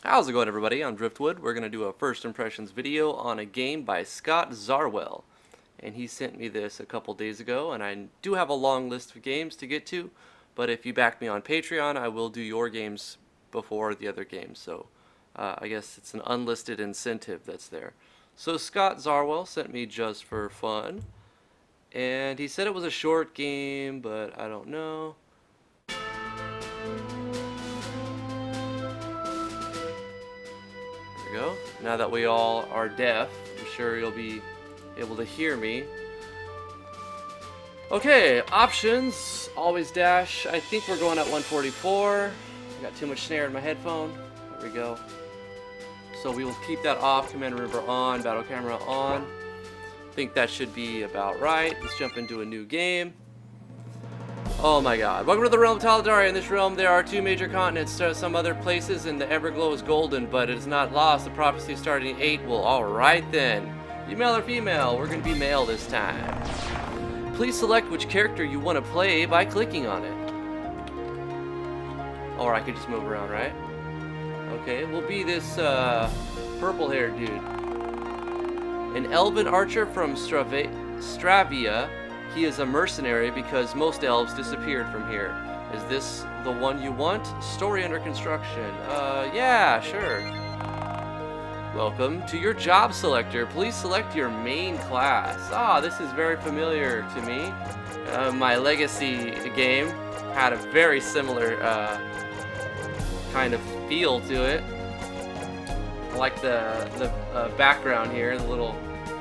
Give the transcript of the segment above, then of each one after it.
How's it going, everybody? I'm Driftwood. We're going to do a first impressions video on a game by Scott Zarwell. And he sent me this a couple days ago, and I do have a long list of games to get to, but if you back me on Patreon, I will do your games before the other games. So I guess it's an unlisted incentive that's there. So Scott Zarwell sent me just for fun, and he said it was a short game, but I don't know. Go. Now that we all are deaf, I'm sure you'll be able to hear me. Okay, options, always dash. I think we're going at 144. I got too much snare in my headphone. There we go. So we will keep that off, command remember on, battle camera on. I think that should be about right. Let's jump into a new game. Oh my god. Welcome to the realm of Taldaria. In this realm there are two major continents. Some other places and the everglow is golden, but it is not lost. The prophecy starting at 8 will. Alright then. You male or female? We're going to be male this time. Please select which character you want to play by clicking on it. Or I could just move around, right? Okay, we'll be this purple haired dude. An elven archer from Stravia. He is a mercenary because most elves disappeared from here. Is this the one you want? Story under construction. Yeah, sure. Welcome to your job selector. Please select your main class. Ah, this is very familiar to me. My legacy game had a very similar kind of feel to it. I like the background here, the little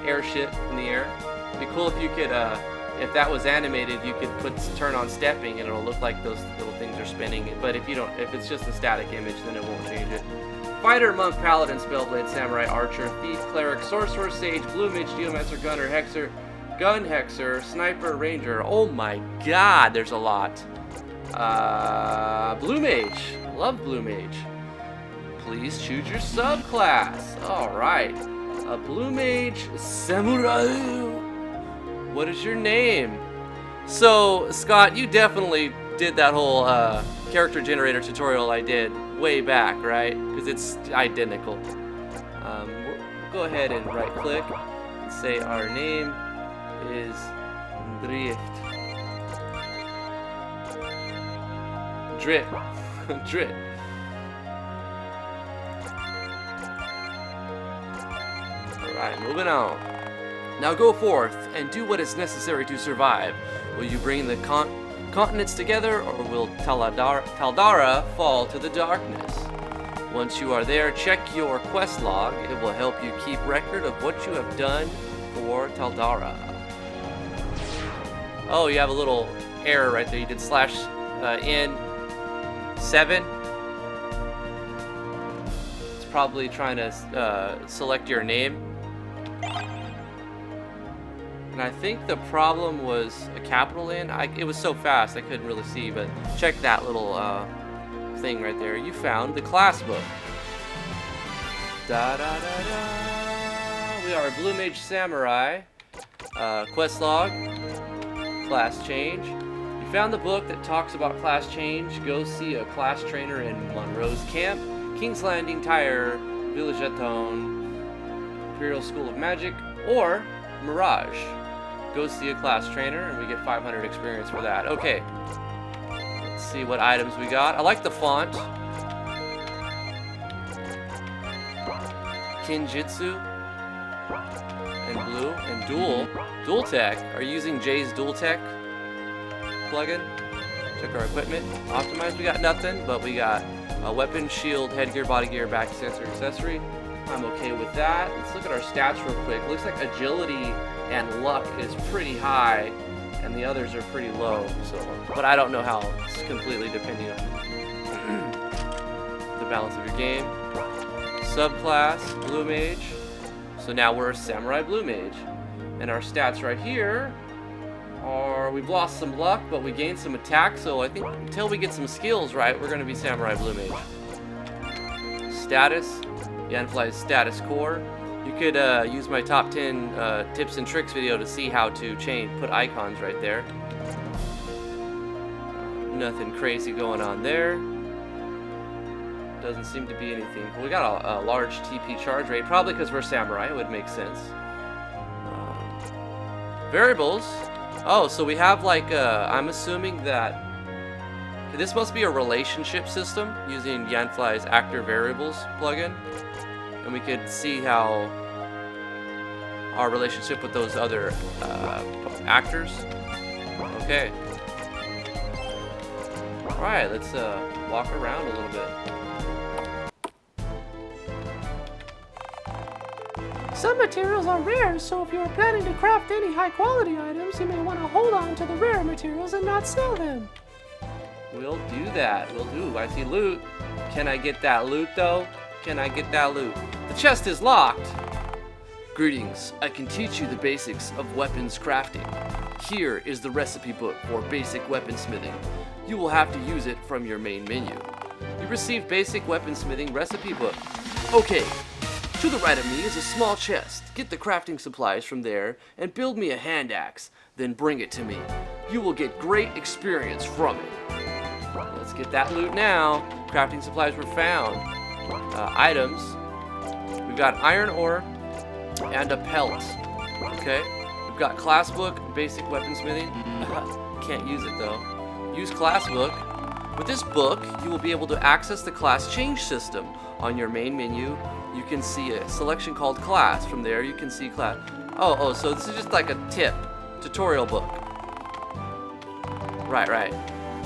airship in the air. It'd be cool if you could if that was animated, you could turn on stepping and it'll look like those little things are spinning. But if it's just a static image, then it won't change it. Fighter, monk, paladin, spellblade, samurai, archer, thief, cleric, sorcerer, sage, blue mage, geomancer, gunner, hexer, gun hexer, sniper, ranger. Oh my god, there's a lot. Blue mage. Love blue mage. Please choose your subclass. Alright. A blue mage samurai. What is your name? So, Scott, you definitely did that whole character generator tutorial I did way back, right? Because it's identical. We'll go ahead and right click and say our name is Drift. Drip. Alright, moving on. Now go forth and do what is necessary to survive. Will you bring the continents together, or will Taldara fall to the darkness? Once you are there, check your quest log. It will help you keep record of what you have done for Taldara. Oh, you have a little error right there. You did /N7. It's probably trying to select your name. And I think the problem was a capital N. It was so fast I couldn't really see, but check that little thing right there. You found the class book. Da da da da. We are a blue mage samurai. Quest log. Class change. You found the book that talks about class change. Go see a class trainer in Monroe's camp, King's Landing, Tyre, Villagetone, Imperial School of Magic, or Mirage. Go see a class trainer and we get 500 experience for that. Okay. Let's see what items we got. I like the font. Kinjitsu. And blue. And dual. Dual tech. Are you using Jay's dual tech plugin? Check our equipment. Optimized, we got nothing, but we got a weapon, shield, headgear, body gear, back sensor, accessory. I'm okay with that. Let's look at our stats real quick. Looks like agility and luck is pretty high, and the others are pretty low. So, but I don't know how. It's completely depending on the balance of your game. Subclass, blue mage. So now we're a samurai blue mage, and our stats right here are we've lost some luck, but we gained some attack. So I think until we get some skills right, we're going to be samurai blue mage. Status. Yanfly's status core. You could use my top 10 tips and tricks video to see how to put icons right there. Nothing crazy going on there. Doesn't seem to be anything. We got a large TP charge rate, probably because we're samurai. It would make sense. Variables. Oh, so we have like I'm assuming that this must be a relationship system using Yanfly's actor variables plugin, and we could see how our relationship with those other actors. Okay. All right, let's walk around a little bit. Some materials are rare, so if you are planning to craft any high-quality items, you may want to hold on to the rare materials and not sell them. We'll do that. We'll do. I see loot. Can I get that loot, though? Can I get that loot? The chest is locked. Greetings. I can teach you the basics of weapons crafting. Here is the recipe book for basic weaponsmithing. You will have to use it from your main menu. You receive basic weaponsmithing recipe book. Okay. To the right of me is a small chest. Get the crafting supplies from there and build me a hand axe. Then bring it to me. You will get great experience from it. Let's get that loot now. Crafting supplies were found. Items. We've got iron ore and a pellet. Okay. We've got class book, basic weaponsmithing. Can't use it though. Use class book. With this book, you will be able to access the class change system. On your main menu, you can see a selection called class. From there, you can see class. Oh, so this is just like a tutorial book. Right.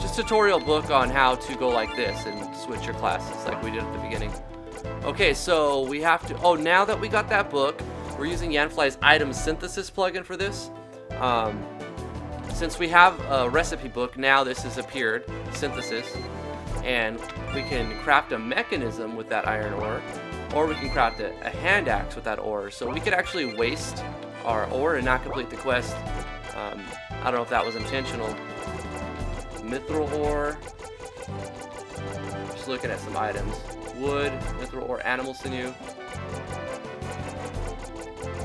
Just tutorial book on how to go like this and switch your classes like we did at the beginning. Okay, so we have to, now that we got that book, we're using Yanfly's item synthesis plugin for this. Since we have a recipe book, now this has appeared, synthesis, and we can craft a mechanism with that iron ore, or we can craft a hand axe with that ore. So we could actually waste our ore and not complete the quest. I don't know if that was intentional. Mithril ore. Just looking at some items. Wood, mithril ore, animal sinew.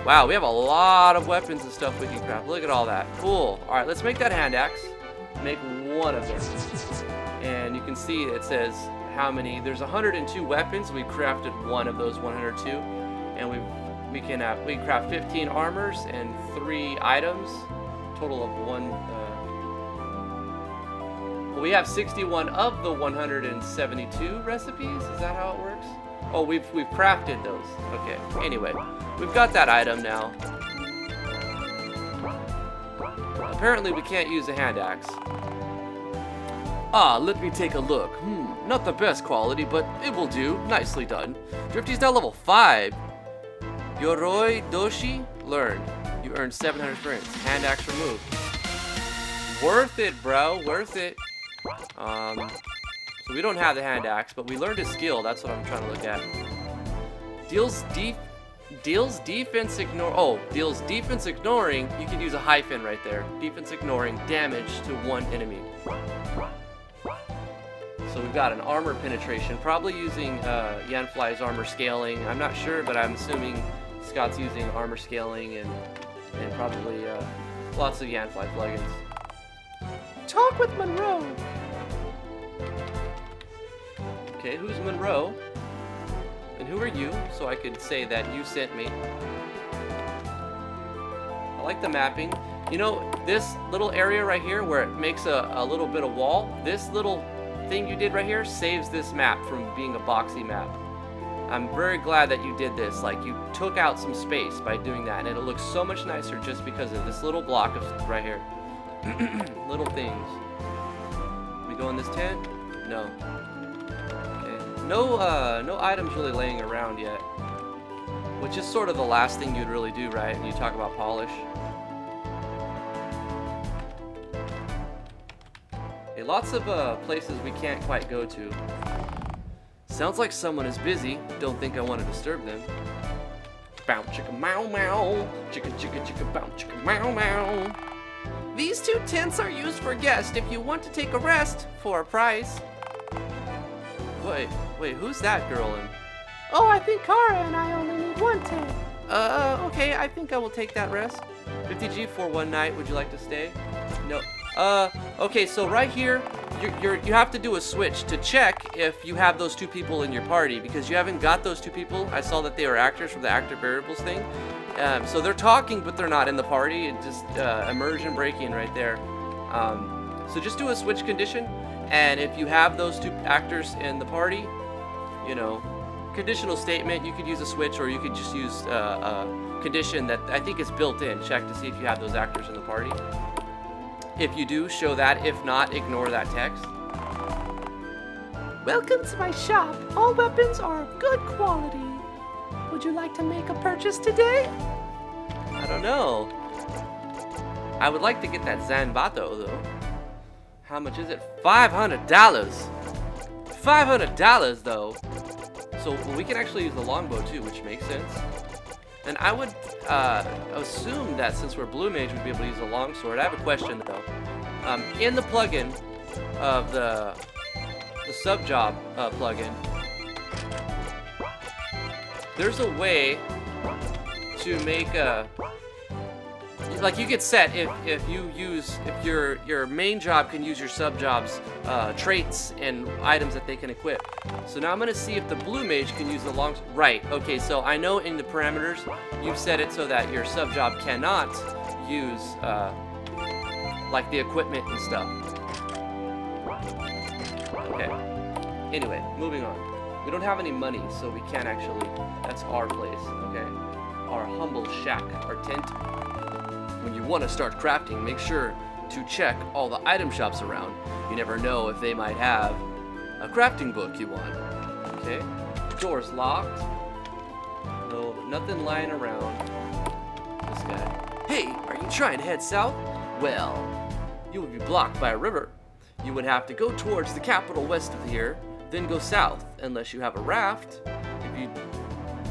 Wow, we have a lot of weapons and stuff we can craft. Look at all that. Cool. Alright, let's make that hand axe. Make one of them. And you can see it says how many. There's 102 weapons. We crafted one of those 102. And we can craft 15 armors and 3 items. Total of one. We have 61 of the 172 recipes. Is that how it works? Oh, we've crafted those. Okay. Anyway, we've got that item now. Apparently, we can't use a hand axe. Let me take a look. Not the best quality, but it will do. Nicely done. Drifty's now level 5. Yoroi Doshi learned. You earned 700 experience. Hand axe removed. Worth it, bro. Worth it. So we don't have the hand axe, but we learned a skill. That's what I'm trying to look at. Deals defense ignoring. You can use a hyphen right there. Defense ignoring damage to one enemy. So we've got an armor penetration, probably using Yanfly's armor scaling. I'm not sure, but I'm assuming Scott's using armor scaling and probably lots of Yanfly plugins. Talk with Monroe. Okay, who's Monroe? And who are you? So I could say that you sent me. I like the mapping. You know, this little area right here where it makes a little bit of wall, this little thing you did right here saves this map from being a boxy map. I'm very glad that you did this. Like, you took out some space by doing that, and it looks so much nicer just because of this little block of right here. Little things. We go in this tent? No. Okay. No items really laying around yet. Which is sort of the last thing you'd really do, right? When you talk about polish. Okay, lots of places we can't quite go to. Sounds like someone is busy. Don't think I want to disturb them. Bow chicka meow meow. Chicka chicka chicka bow chicka meow meow. These 2 tents are used for guests if you want to take a rest for a price. Wait, who's that girl in? Oh, I think Kara and I only need 1 tent. Okay, I think I will take that rest. 50G for 1 night. Would you like to stay? No. Okay, so right here, you have to do a switch to check if you have those 2 people in your party, because you haven't got those 2 people. I saw that they were actors from the actor variables thing. So they're talking, but they're not in the party. It just immersion breaking right there. So just do a switch condition, and if you have those 2 actors in the party, you know, conditional statement, you could use a switch, or you could just use a condition that I think is built in. Check to see if you have those actors in the party. If you do, show that. If not, ignore that text. Welcome to my shop. All weapons are of good quality. Would you like to make a purchase today? I don't know. I would like to get that Zanbato though. How much is it? $500. $500 though. So we can actually use the longbow too, which makes sense. And I would assume that since we're blue mage, we'd be able to use a longsword. I have a question though. In the plugin of the sub-job plugin, there's a way to make a, like you get set if your main job can use your sub-job's traits and items that they can equip. So now I'm gonna see if the blue mage can use the long, right, okay, so I know in the parameters, you've set it so that your sub-job cannot use like the equipment and stuff. Okay, anyway, moving on. We don't have any money, so we can't actually, that's our place, okay? Our humble shack, our tent. When you want to start crafting, make sure to check all the item shops around. You never know if they might have a crafting book you want. Okay, door's locked. No, nothing lying around. This guy. Hey, are you trying to head south? Well, you would be blocked by a river. You would have to go towards the capital west of here, then go south, unless you have a raft.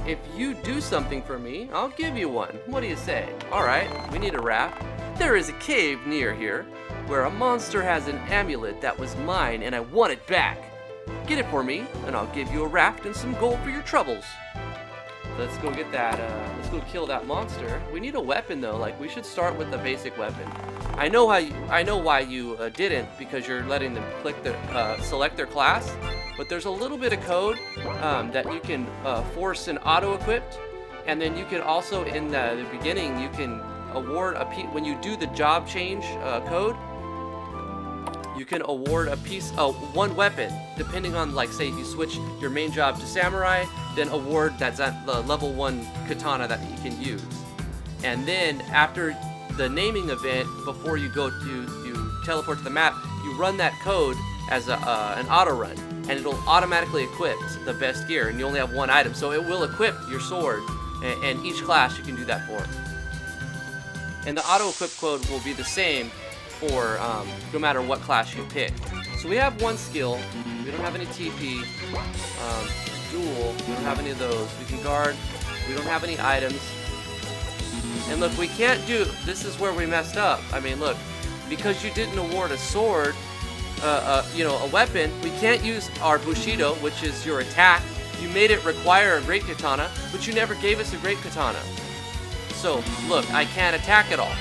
If you do something for me, I'll give you one. What do you say? Alright, we need a raft. There is a cave near here where a monster has an amulet that was mine and I want it back. Get it for me, and I'll give you a raft and some gold for your troubles. Let's go get that, let's go kill that monster. We need a weapon though, like we should start with the basic weapon. I know why you didn't, because you're letting them click their, select their class, but there's a little bit of code that you can force an auto-equipped, and then you can also, in the beginning, you can award a piece, when you do the job change code, you can award a piece, one weapon, depending on, like, say, if you switch your main job to samurai, then award that level 1 katana that you can use. And then after the naming event, before you go to, you teleport to the map, you run that code as an auto run, and it'll automatically equip the best gear, and you only have one item, so it will equip your sword, and each class you can do that for. And the auto equip code will be the same for no matter what class you pick. So we have one skill, we don't have any TP, duel, we don't have any of those, we can guard, we don't have any items. And look, we can't do, this is where we messed up. I mean, look, because you didn't award a sword, you know, a weapon, we can't use our Bushido, which is your attack. You made it require a great katana, but you never gave us a great katana. So, look, I can't attack at all.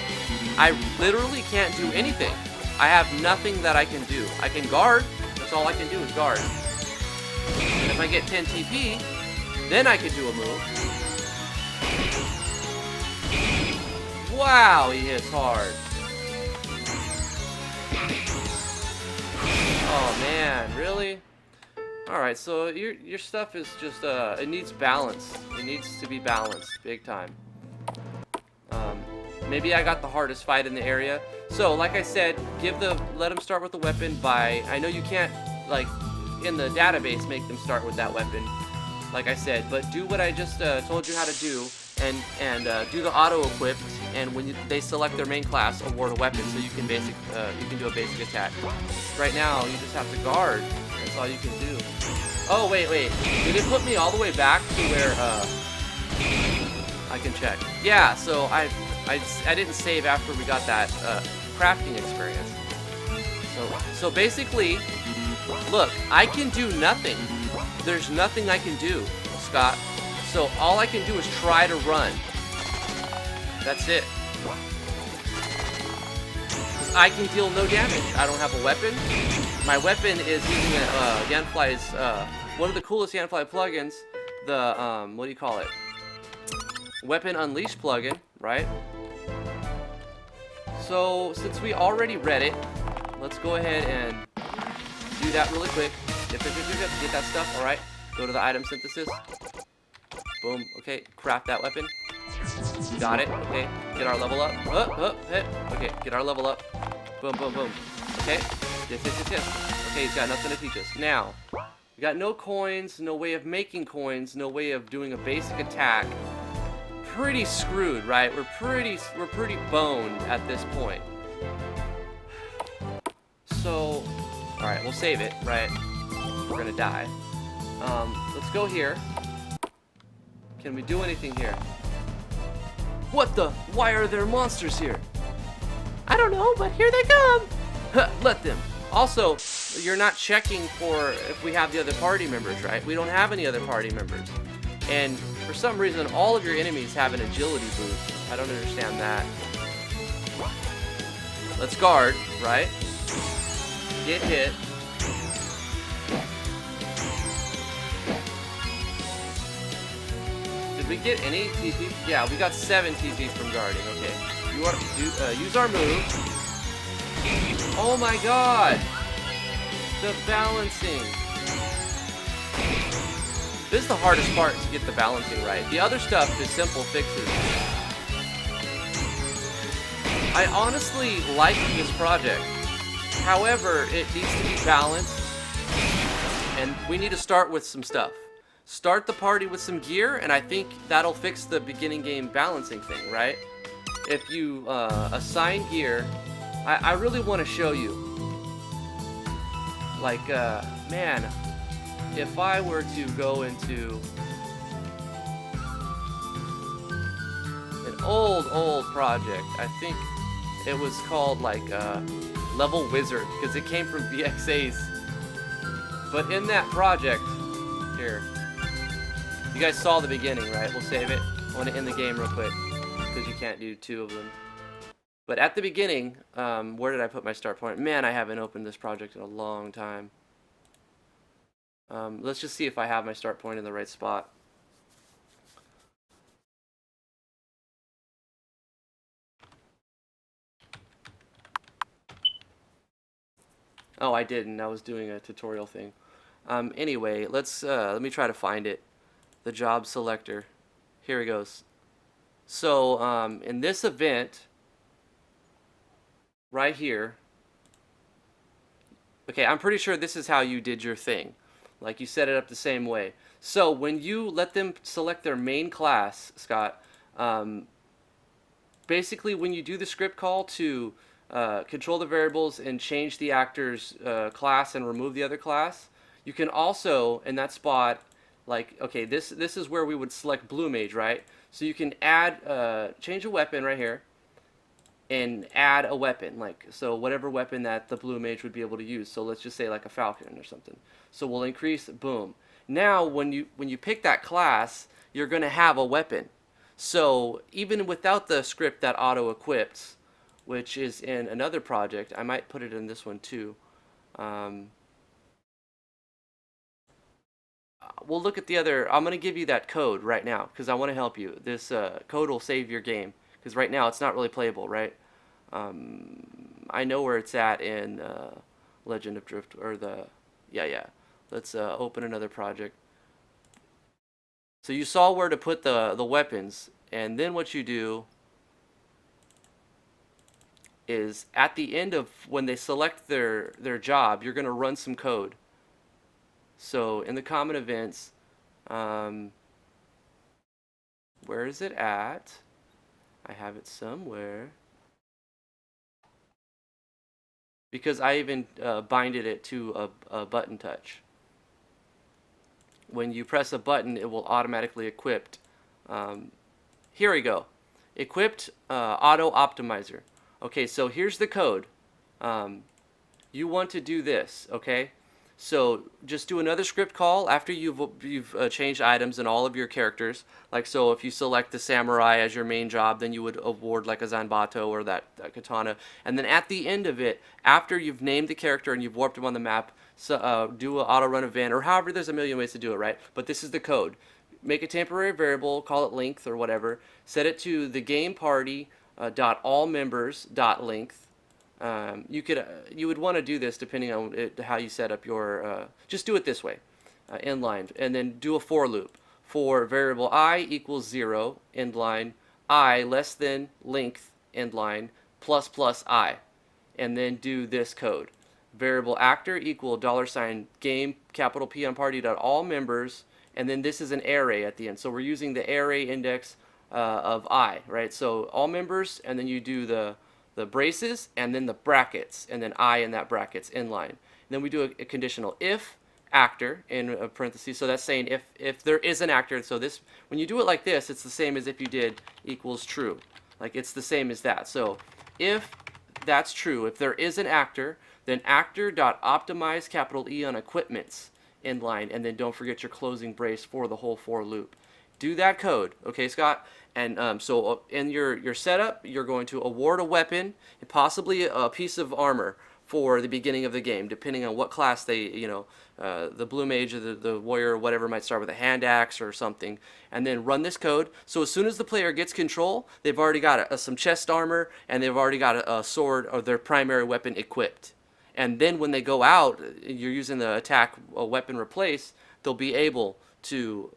I literally can't do anything. I have nothing that I can do. I can guard, that's all I can do is guard. And if I get 10 TP, then I could do a move. Wow, he hits hard. Oh man, really? Alright, so your stuff is just, it needs balance. It needs to be balanced, big time. Maybe I got the hardest fight in the area. So, like I said, let them start with the weapon by, I know you can't, like, in the database make them start with that weapon, like I said, but do what I just told you how to do, and do the auto-equip, and when they select their main class, award a weapon, so you can do a basic attack. Right now, you just have to guard. That's all you can do. Oh, wait. Did it put me all the way back to where, I can check. Yeah, so I didn't save after we got that crafting experience. So basically, look, I can do nothing. There's nothing I can do, Scott. So all I can do is try to run. That's it. I can deal no damage. I don't have a weapon. My weapon is using Yanfly's, one of the coolest Yanfly plugins, the, what do you call it? Weapon Unleash plugin, right? So, since we already read it, let's go ahead and do that really quick. Get that stuff, alright. Go to the item synthesis. Boom, okay, craft that weapon. Got it, okay, get our level up. Hit. Okay, get our level up. Boom, boom, boom. Okay, yes. Okay, he's got nothing to teach us. Now, we got no coins, no way of making coins, no way of doing a basic attack. Pretty screwed, right? We're pretty boned at this point. So, alright, we'll save it, right? We're gonna die. Let's go here. Can we do anything here? What the? Why are there monsters here? I don't know, but here they come. Let them. Also, you're not checking for if we have the other party members, right? We don't have any other party members. And for some reason, all of your enemies have an agility boost. I don't understand that. Let's guard, right? Get hit. Did we get any TP? Yeah, we got 7 TP from guarding. Okay. Use our move. Oh my god! The balancing. This is the hardest part, to get the balancing right. The other stuff is simple fixes. I honestly like this project. However, it needs to be balanced. And we need to start with some stuff. Start the party with some gear, and I think that'll fix the beginning game balancing thing, right? If you assign gear, I really want to show you. Like, man, if I were to go into an old project, I think it was called like Level Wizard, because it came from VXA's. But in that project, here, you guys saw the beginning, right? We'll save it. I want to end the game real quick, because you can't do 2 of them. But at the beginning, where did I put my start point? Man, I haven't opened this project in a long time. Let's just see if I have my start point in the right spot. Oh, I didn't. I was doing a tutorial thing. Anyway, let me try to find it. The job selector. Here it goes. So, in this event, right here, okay, I'm pretty sure this is how you did your thing. Like, you set it up the same way. So, when you let them select their main class, Scott, basically when you do the script call to control the variables and change the actor's class and remove the other class, you can also, in that spot, like, okay, this is where we would select Blue Mage, right? So you can add, change a weapon right here, and add a weapon, like, so whatever weapon that the Blue Mage would be able to use. So let's just say like a Falcon or something. So we'll increase, boom. Now when you pick that class, you're gonna have a weapon. So even without the script that auto-equips, which is in another project, I might put it in this one too. We'll look at the other. I'm gonna give you that code right now because I want to help you. This code will save your game. Because right now it's not really playable, right? I know where it's at in Legend of Drift, or the, yeah. Let's open another project. So you saw where to put the weapons, and then what you do is at the end of when they select their job, you're gonna run some code. So in the common events, where is it at? I have it somewhere. Because I even binded it to a button touch. When you press a button, it will automatically equip. Here we go. Equipped auto optimizer. Okay, so here's the code. You want to do this, okay? So just do another script call after you've changed items in all of your characters. Like, so if you select the samurai as your main job, then you would award like a Zanbato or that katana. And then at the end of it, after you've named the character and you've warped him on the map, so, do an auto run event, or however, there's a million ways to do it, right? But this is the code. Make a temporary variable, call it length or whatever. Set it to the game party dot all members dot length. You would want to do this depending on how you set up your. Just do it this way, inline, and then do a for loop for variable I equals 0 inline, I less than length inline plus plus I, and then do this code. Variable actor equal $game capital P on party dot all members, and then this is an array at the end. So we're using the array index of I, right? So all members, and then you do the braces and then the brackets and then I in that brackets inline. And then we do a conditional if actor in a parentheses. So that's saying if there is an actor. So this, when you do it like this, it's the same as if you did equals true. Like it's the same as that. So if that's true, if there is an actor, then actor dot optimize capital E on equipments inline, and then don't forget your closing brace for the whole for loop. Do that code, okay, Scott? And so in your setup, you're going to award a weapon and possibly a piece of armor for the beginning of the game, depending on what class they, the blue mage or the warrior or whatever might start with a hand axe or something, and then run this code. So as soon as the player gets control, they've already got some chest armor and they've already got a sword or their primary weapon equipped. And then when they go out, you're using the attack weapon replace, they'll be able to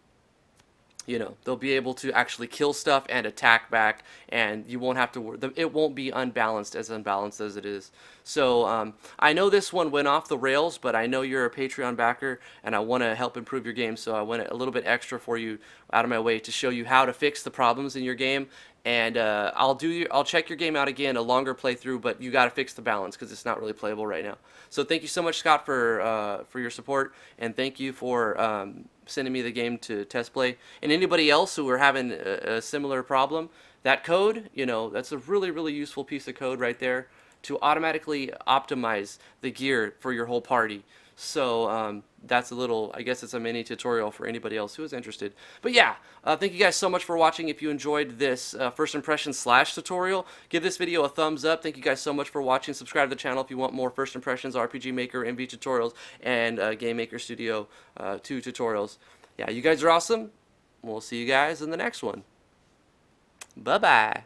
they'll be able to actually kill stuff and attack back, and you won't have to it won't be unbalanced as it is. So I know this one went off the rails, but I know you're a Patreon backer and I want to help improve your game, so I went a little bit extra for you out of my way to show you how to fix the problems in your game. And I'll check your game out again, a longer playthrough, but you got to fix the balance because it's not really playable right now. So thank you so much, Scott, for your support, and thank you for sending me the game to test play. And anybody else who are having a similar problem, that code, that's a really, really useful piece of code right there to automatically optimize the gear for your whole party. So that's I guess it's a mini tutorial for anybody else who is interested. But yeah, thank you guys so much for watching. If you enjoyed this first impression / tutorial, give this video a thumbs up. Thank you guys so much for watching. Subscribe to the channel if you want more first impressions, RPG Maker, MV tutorials, and Game Maker Studio 2 tutorials. Yeah, you guys are awesome. We'll see you guys in the next one. Bye-bye.